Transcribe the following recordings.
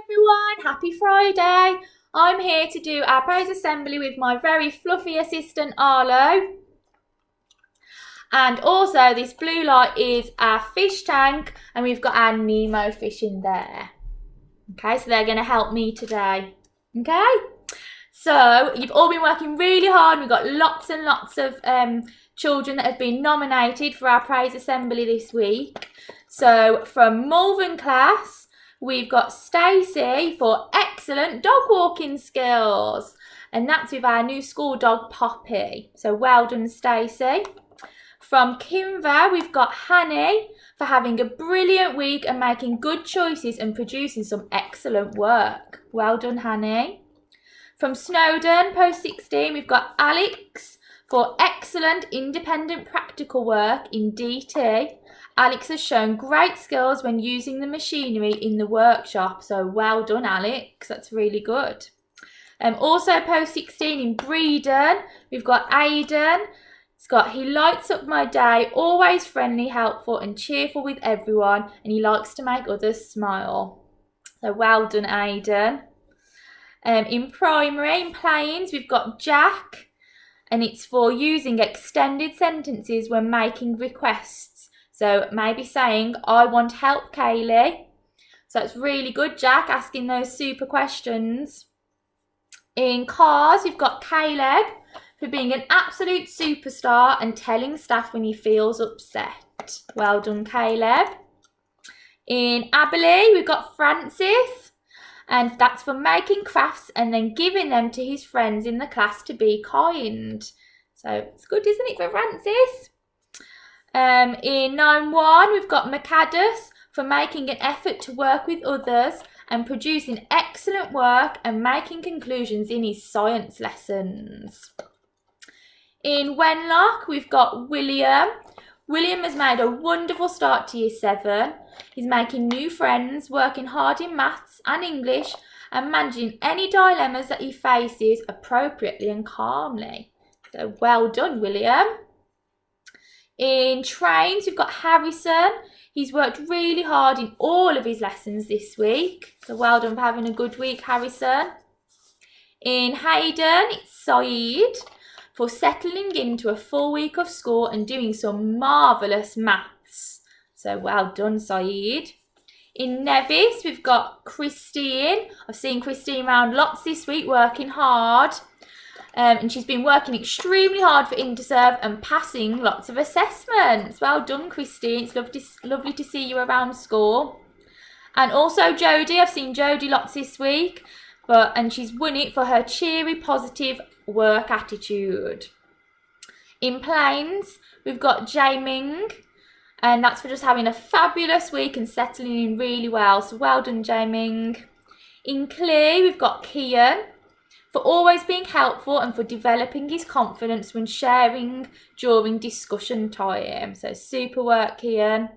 everyone, happy Friday. I'm here to do our praise assembly with my very fluffy assistant Arlo. And also this blue light is our fish tank and we've got our Nemo fish in there. Okay, so they're going to help me today. Okay, so you've all been working really hard. We've got lots and lots of children that have been nominated for our praise assembly this week. So from Malvern class, we've got Stacey for excellent dog walking skills. And that's with our new school dog, Poppy. So well done, Stacey. From Kinver, we've got Hanny for having a brilliant week and making good choices and producing some excellent work. Well done, Hanny. From Snowdon, post 16, we've got Alex for excellent independent practical work in DT. Alex has shown great skills when using the machinery in the workshop. So well done, Alex. That's really good. Also post 16 in Breedon, we've got Aidan. He lights up my day, always friendly, helpful and cheerful with everyone, and he likes to make others smile. So well done, Aidan. In primary, in Plains, we've got Jack, and it's for using extended sentences when making requests. So maybe saying, I want help, Kaylee. So that's really good, Jack, asking those super questions. In cars, we've got Caleb for being an absolute superstar and telling staff when he feels upset. Well done, Caleb. In Aberley, we've got Francis, and that's for making crafts and then giving them to his friends in the class to be kind. So it's good, isn't it, for Francis? In 9-1, we've got Macadus for making an effort to work with others and producing excellent work and making conclusions in his science lessons. In Wenlock, we've got William. William has made a wonderful start to Year 7. He's making new friends, working hard in maths and English and managing any dilemmas that he faces appropriately and calmly. So well done, William. In trains, we've got Harrison. He's worked really hard in all of his lessons this week. So well done for having a good week, Harrison. In Hayden, it's Saeed for settling into a full week of school and doing some marvellous maths. So well done, Saeed. In Nevis, we've got Christine. I've seen Christine around lots this week working hard. And she's been working extremely hard for Interserve and passing lots of assessments. Well done, Christine. It's lovely to see you around school. And also Jodie. I've seen Jodie lots this week. And she's won it for her cheery, positive work attitude. In Plains, we've got Jaiming. And that's for just having a fabulous week and settling in really well. So well done, Jaiming. In Clee, we've got Kian for always being helpful and for developing his confidence when sharing during discussion time. So super work, Kian.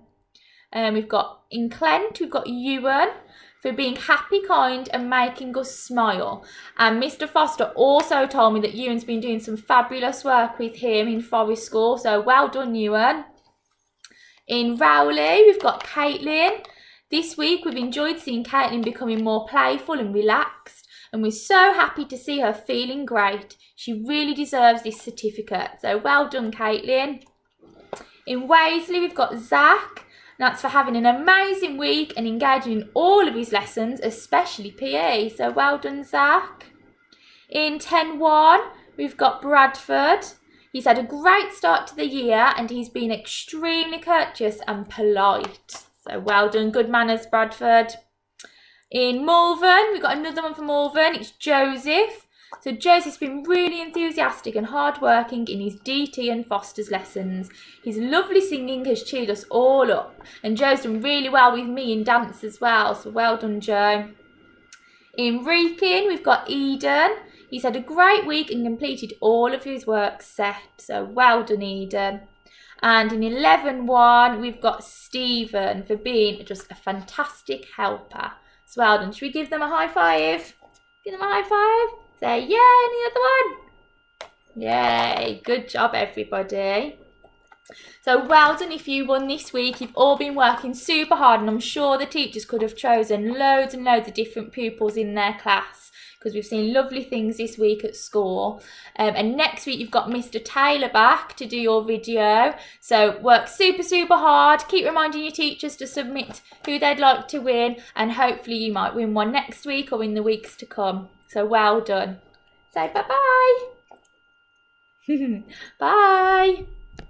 We've got in Clent, we've got Ewan for being happy, kind and making us smile. And Mr. Foster also told me that Ewan's been doing some fabulous work with him in Forest School. So well done, Ewan. In Rowley, we've got Caitlin. This week, we've enjoyed seeing Caitlin becoming more playful and relaxed. And we're so happy to see her feeling great. She really deserves this certificate. So well done, Caitlin. In Waisley, we've got Zach. That's for having an amazing week and engaging in all of his lessons, especially PE. So well done, Zach. In 10-1, we've got Bradford. He's had a great start to the year and he's been extremely courteous and polite. So well done, good manners, Bradford. In Malvern, we've got another one from Malvern. It's Joseph. So Joseph's been really enthusiastic and hardworking in his DT and Foster's lessons. His lovely singing has cheered us all up. And Joe's done really well with me in dance as well. So well done, Joe. In Wrekin, we've got Eden. He's had a great week and completed all of his work set. So well done, Eden. And in 11-1, we've got Stephen for being just a fantastic helper. So well done. Should we give them a high five? Give them a high five. Say, yay, and the other one. Yay. Good job, everybody. So well done if you won this week. You've all been working super hard, and I'm sure the teachers could have chosen loads and loads of different pupils in their class, because we've seen lovely things this week at school. And next week you've got Mr. Taylor back to do your video. So work super, super hard. Keep reminding your teachers to submit who they'd like to win, and hopefully you might win one next week or in the weeks to come. So well done. Say bye-bye. Bye.